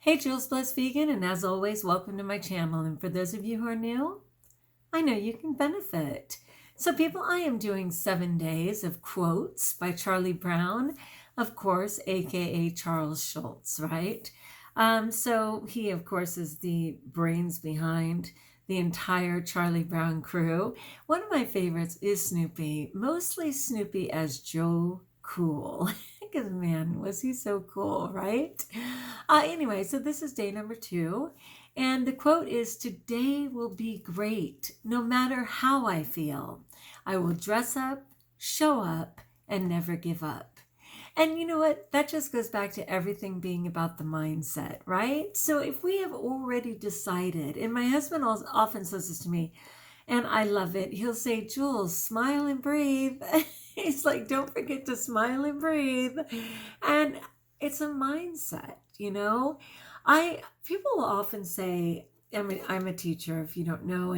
Hey, Jules Blessed Vegan, and as always, welcome to my channel. And for those of you who are new, I know you can benefit. So, people, I am doing 7 days of quotes by Charlie Brown, of course, aka Charles Schulz, right? So he, of course, is the brains behind the entire Charlie Brown crew. One of my favorites is Snoopy, mostly Snoopy as Joe Cool. Because, man, was he so cool, right? Anyway, so this is day number 2. And the quote is, "Today will be great, no matter how I feel. I will dress up, show up, and never give up." And you know what? That just goes back to everything being about the mindset, right? So if we have already decided, and my husband often says this to me, and I love it. He'll say, "Jules, smile and breathe." He's like, "Don't forget to smile and breathe." And it's a mindset, you know? People will often say, I'm a teacher, if you don't know,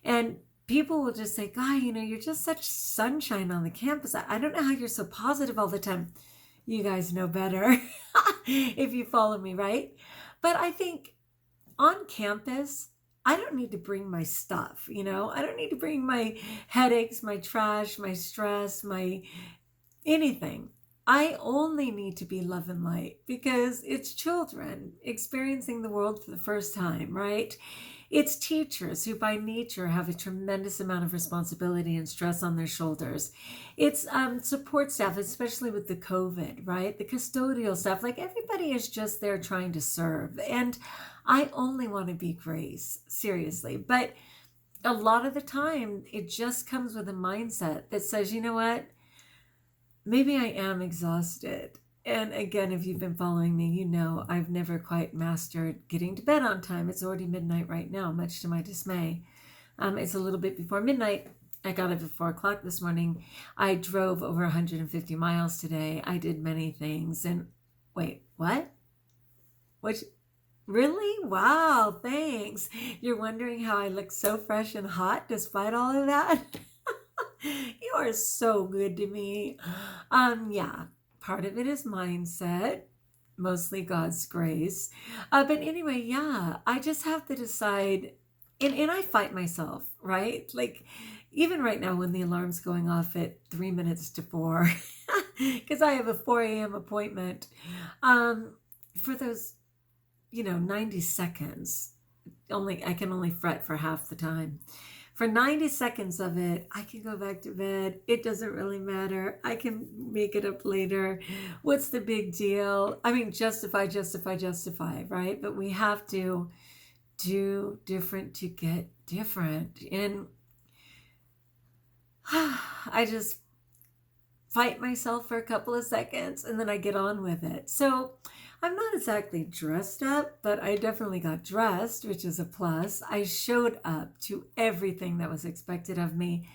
and people will just say, "Guy, you're just such sunshine on the campus. I don't know how you're so positive all the time." You guys know better if you follow me, right? But I think on campus, I don't need to bring my stuff, I don't need to bring my headaches, my trash, my stress, my anything. I only need to be love and light because it's children experiencing the world for the first time, right? It's teachers who by nature have a tremendous amount of responsibility and stress on their shoulders. It's support staff, especially with the COVID, right? The custodial staff, like everybody is just there trying to serve. And I only want to be grace, seriously. But a lot of the time, it just comes with a mindset that says, you know what? Maybe I am exhausted. And again, if you've been following me, you know I've never quite mastered getting to bed on time. It's already midnight right now, much to my dismay. It's a little bit before midnight. I got up at 4 o'clock this morning. I drove over 150 miles today. I did many things. And wait, what? Which really? Wow, thanks. You're wondering how I look so fresh and hot despite all of that? You are so good to me. Yeah, part of it is mindset, mostly God's grace. But anyway, yeah, I just have to decide, and I fight myself, right? Like, even right now when the alarm's going off at 3 minutes to 4, because I have a 4 a.m. appointment, for those, 90 seconds, I can only fret for half the time. For 90 seconds of it, I can go back to bed. It doesn't really matter. I can make it up later. What's the big deal? I mean, justify, right? But we have to do different to get different. And I just fight myself for a couple of seconds and then I get on with it. So I'm not exactly dressed up, but I definitely got dressed, which is a plus. I showed up to everything that was expected of me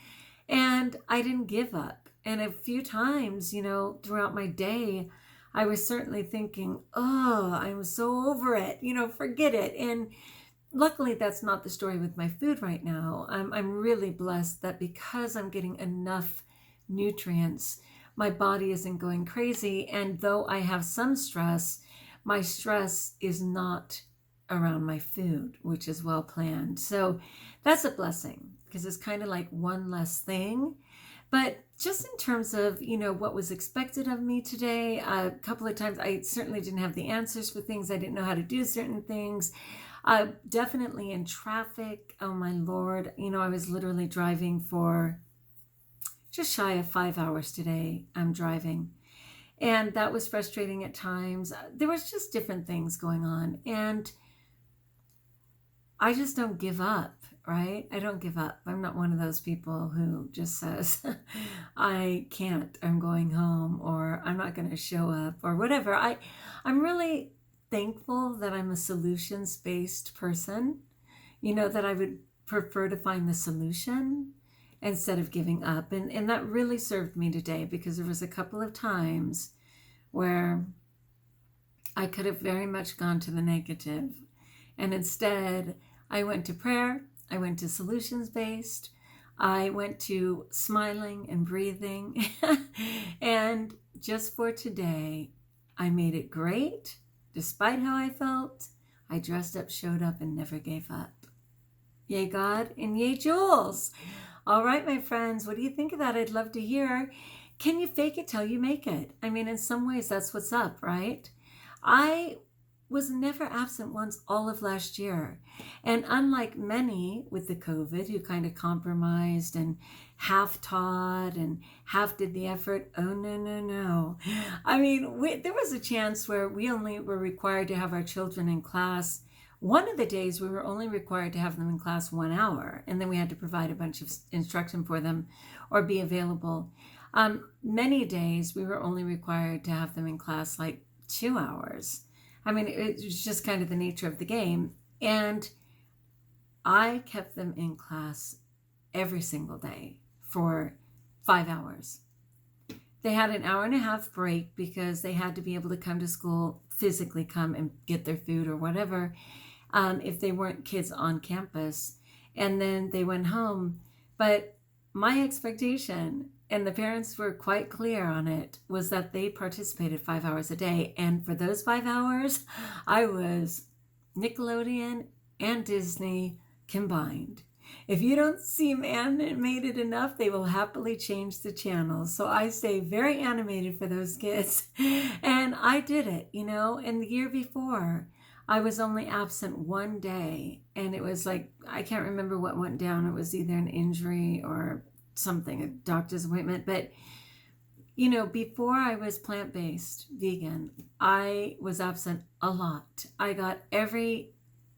and I didn't give up. And a few times, throughout my day, I was certainly thinking, "Oh, I'm so over it, forget it." And luckily, that's not the story with my food right now. I'm really blessed that because I'm getting enough nutrients, my body isn't going crazy. And though I have some stress, my stress is not around my food, which is well planned. So that's a blessing because it's kind of like one less thing. But just in terms of, what was expected of me today, a couple of times I certainly didn't have the answers for things. I didn't know how to do certain things. Definitely in traffic. Oh my Lord. I was literally driving for just shy of 5 hours today. I'm driving. And that was frustrating at times. There was just different things going on. And I just don't give up, right? I don't give up. I'm not one of those people who just says, "I can't, I'm going home," or "I'm not going to show up," or whatever. I'm really thankful that I'm a solutions-based person, that I would prefer to find the solution instead of giving up. And that really served me today because there was a couple of times where I could have very much gone to the negative. And instead, I went to prayer. I went to solutions-based. I went to smiling and breathing. And just for today, I made it great, despite how I felt, I dressed up, showed up, and never gave up. Yay, God, and yay, Jules. All right, my friends, what do you think of that? I'd love to hear. Can you fake it till you make it? I mean, in some ways, that's what's up, right? I was never absent once all of last year. And unlike many with the COVID who kind of compromised and half taught and half did the effort, oh, no. I mean, there was a chance where we only were required to have our children in class. One of the days we were only required to have them in class 1 hour, and then we had to provide a bunch of instruction for them or be available. Many days we were only required to have them in class like 2 hours. I mean, it was just kind of the nature of the game. And I kept them in class every single day for 5 hours. They had an hour and a half break because they had to be able to come to school, physically come and get their food or whatever, if they weren't kids on campus. And then they went home. But my expectation, and the parents were quite clear on it, was that they participated 5 hours a day. And for those 5 hours, I was Nickelodeon and Disney combined. If you don't seem animated enough, they will happily change the channels. So I stay very animated for those kids. And I did it, and the year before, I was only absent 1 day. And it was like, I can't remember what went down. It was either an injury or something, a doctor's appointment. But, before I was plant-based vegan, I was absent a lot. I got every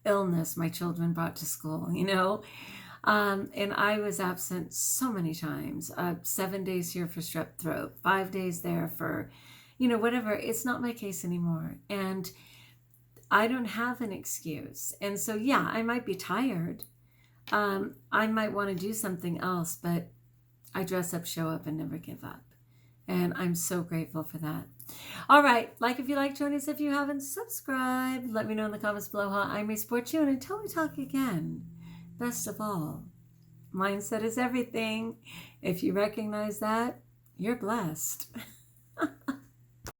illness my children brought to school, and I was absent so many times. 7 days here for strep throat, 5 days there for, whatever. It's not my case anymore. And I don't have an excuse. And so, yeah, I might be tired. I might want to do something else, but I dress up, show up, and never give up. And I'm so grateful for that. All right. Like if you like, join us if you haven't. Subscribe. Let me know in the comments below how I may support you. And until we talk again, best of all, mindset is everything. If you recognize that, you're blessed.